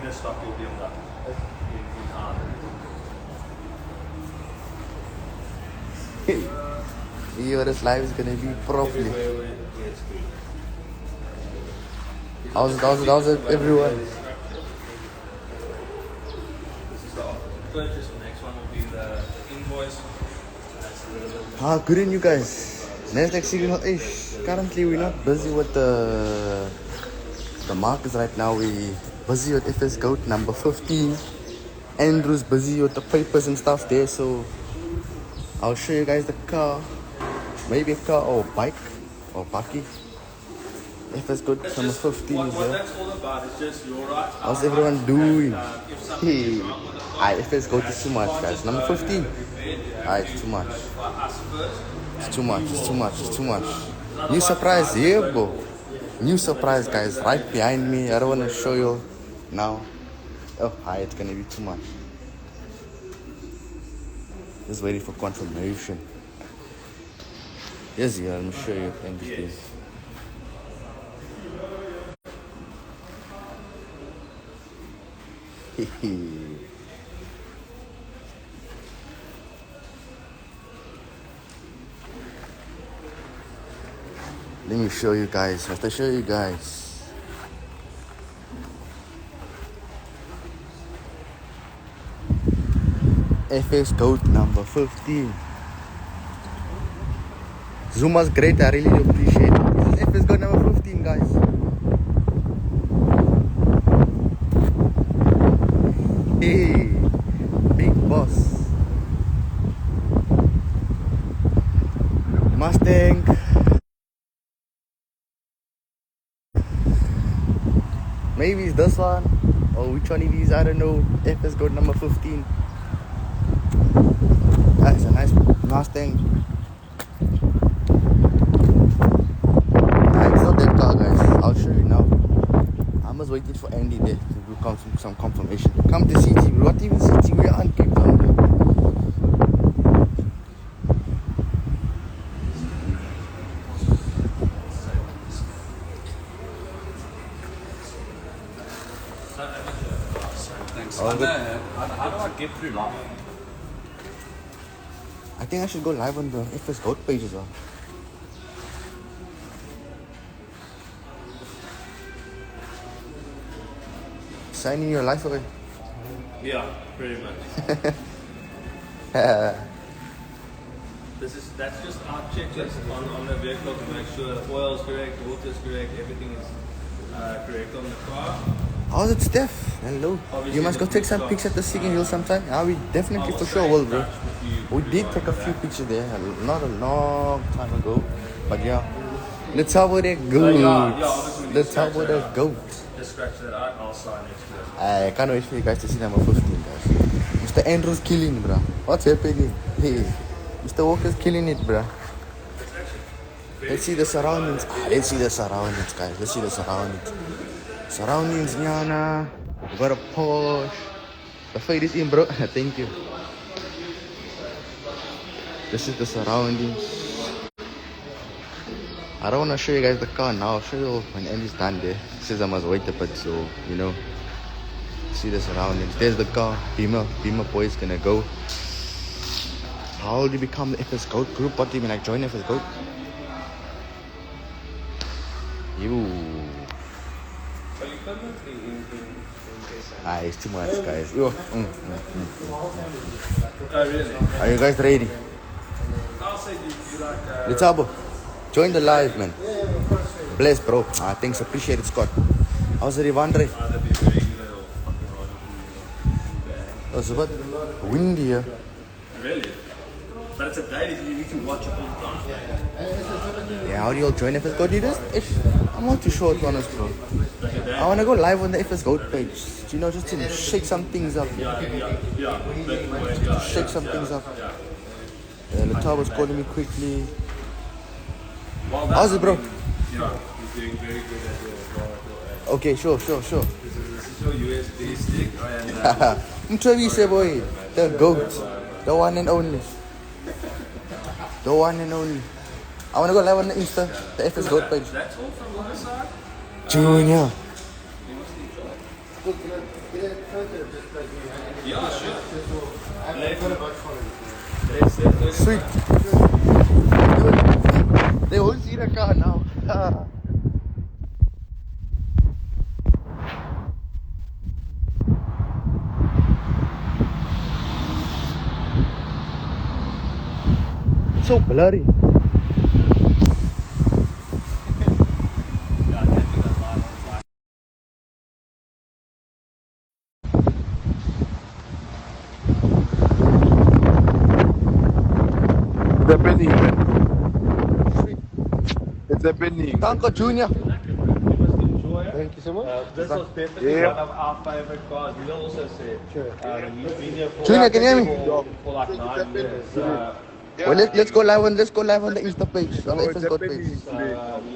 beginner stock you'll be on that in hard. Yo, this live is gonna be properly. How's it, everyone? This is the purchase. The next one will be the invoice. That's a little bit. How good in you guys? Nasdaq signal ish. Currently we're not busy with the markets right now. We busy with FXGOAT number 15. Andrew's busy with the papers and stuff there, so I'll show you guys the car. Maybe a car or bike or bakkie. FXGOAT number 15 What is here. that's all about is just your right. How's everyone doing? If something is wrong with the car, FXGOAT is too much, guys. Number 15. It's too much. for us first. It's too much, it's too much, it's too much. New surprise here, bro. New surprise, guys, right behind me. I don't want to show you now. Oh, it's gonna be too much. Just waiting for confirmation. Yes, yeah, let me show you everything. Let me show you guys. I have to show you guys. FXGOAT number 15. Zuma's great. I really appreciate it. This is FXGOAT number 15, guys. Hey, big boss. Mustang. Maybe it's this one, or which one it is, I don't know. FXGOAT number 15. That's a nice Mustang. It's not that car, guys. I'll show you now. I'm just waiting for Andy there to do some confirmation. Come to CT. We're not even CT, we're on Cape Town. Thanks. How do I get through live? I think I should go live on the FXGOAT page as well. Signing your life away. Yeah, pretty much. That's just our checklist on the vehicle to make sure the oil is correct, water is correct, everything is correct on the car. How's it, Steph? Hello. Obviously You must go the take some blue pics at the Sigging Hill sometime. We definitely for sure will, bro. We did take a few pictures there, not a long time ago. But yeah, let's how would it go. Let's how would it go. Just scratch that out, I'll sign next to it. I can't wait for you guys to see number 15, guys. Mr. Andrew's killing, bro. What's happening? Hey, Mr. Walker's killing it, bro. Let's see the surroundings. Let's see the surroundings, guys. Let's see the surroundings. Surroundings, Nyana. We got a Porsche. The fade is in, bro. Thank you. This is the surroundings. I don't want to show you guys the car now. I'll show you when Andy's done there. He says I must wait a bit, so, you know. See the surroundings. There's the car. Beamer boy is gonna go. How do you become the FXGOAT group? What do you mean, like join FXGOAT? You. Are you permanently in It's too much, guys. Yo. Oh, really? Are you guys ready? I'll say you like... Let's have join the live, man. Bless, bro. Thanks. Appreciate it, Scott. How's it, Ivandre? That'd be very good or fucking hard to It's a bit windy here. Really? But it's a day that you need to watch it all the time. Yeah, how do you all join FXGOAT? I'm not too sure, to be honest, bro. I want to go live on the FXGOAT page. You know, just to shake some things up. Shake some things up. Latar was calling me quickly. Well, How's it, bro? Yeah, he's doing very good at the bar. Okay, sure. This is your USB stick. Mtravise, boy. The GOAT. The one and only. The one and only. I want to go live on the Insta, the FXGOAT page. That's all from my side. Junior. Yeah, sure. Sweet. They won't see the car now. It's so blurry. It's happening, man. It's happening. Thank you, Junior. You must enjoy it. Thank you so much. This was definitely Yeah. one of our favorite cars. We also said he's been here for, Junior, can you hear me? for like 9 years. Well, let's go live on the Insta page, on the Oh, it's FXGOATS happening page. we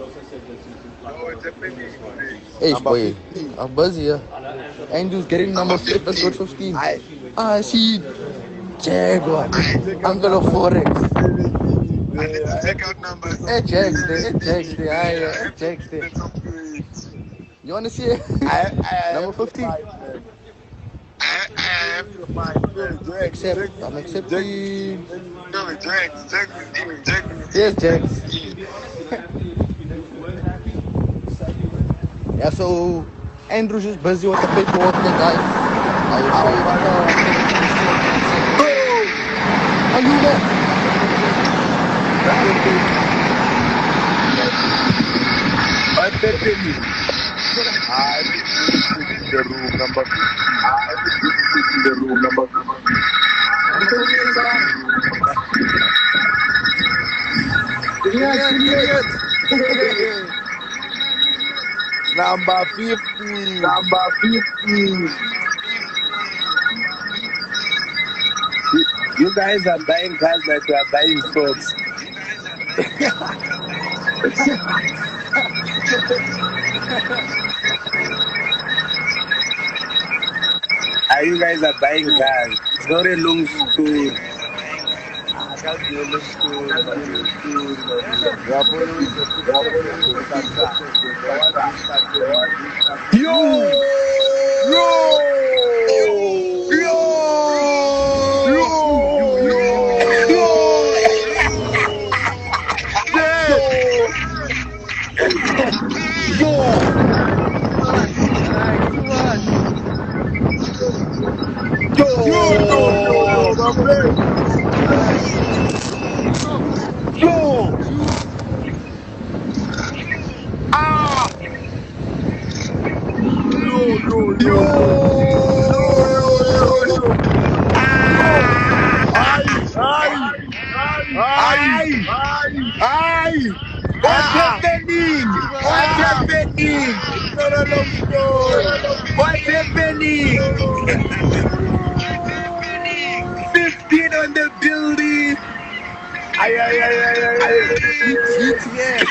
also said that this is like Oh, it's happening. Hey, Number boy, 15. I'm busy here. Andrew's getting number FXGOATS 15. I see Jaguar, Uncle of Forex. I need to check out numbers. Hey, Jags there. You want to see it? Number 15. I have to find Accept. I'm accepting. Jack. Yes, Jags. Yeah, so Andrew's just busy with the paperwork, guys. I will show you right now. Are you there? What's happening? I need to the room number 15. Yes. Number 15. You guys are buying cars like you are buying stocks. You guys are buying cars. It's not a long story. I can't be a long story. You are following the What's happening? What's happening? 15 on the building. GTS.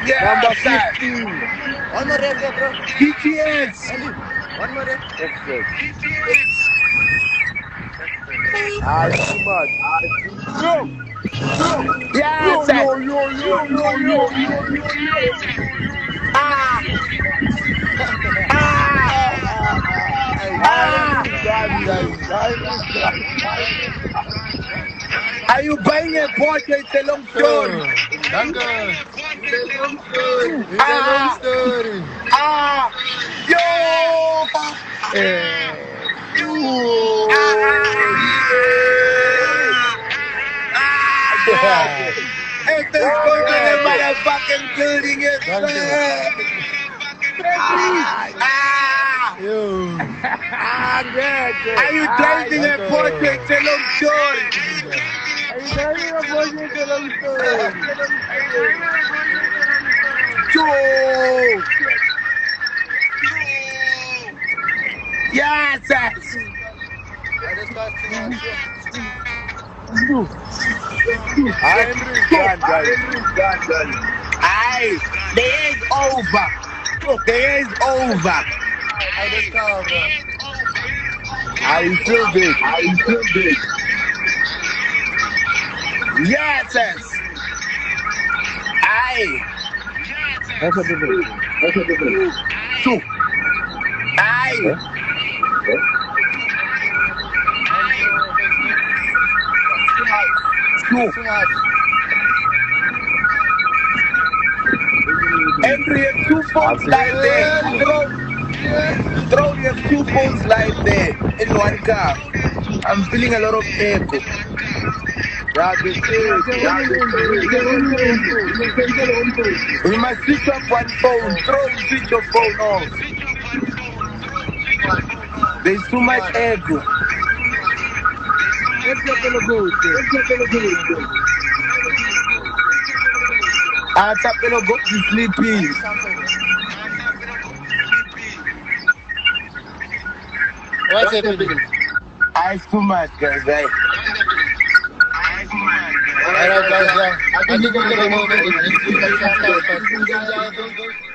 Yeah, number 15. One more rep there, bro. GTS. Andy, one more rep. Too much. Yes, Are you buying a Porsche? It's a long story. Yo! Hey, let's go to the motherfucking building. Are you driving a Porsche? It's a long story. Yes, the day is over. The day is over. I feel big. Yes, That's a big. Two. Andrew, you have two phones like that. Throw, you have two phones like that in one car. I'm feeling a lot of echo. Yeah, we must switch off one phone. Throw, switch your phone off. There's too much echo. Tapelo go to sleeping. What's happening? It's too much, guys. Right? Alright, guys. I think we're gonna go.